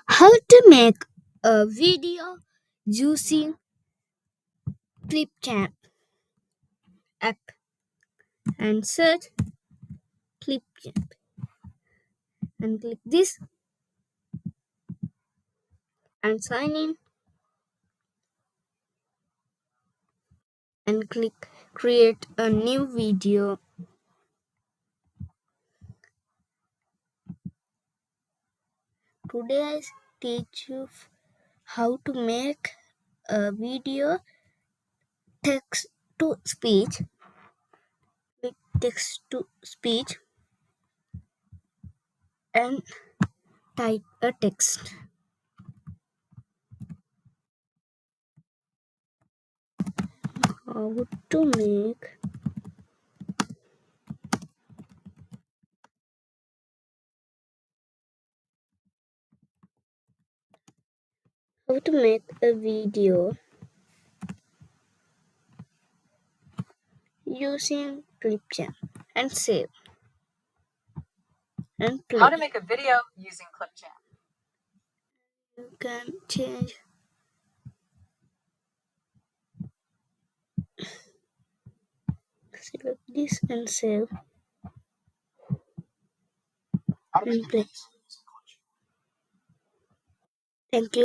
How to make a video using Clipchamp app and search Clipchamp and click this and sign in and click create a new video. Today I teach you how to make a video text to speech. Click text to speech and type a text. How to make a video using Clipchamp and save and play. How to make a video using Clipchamp. You can change select this and save and play. Thank you.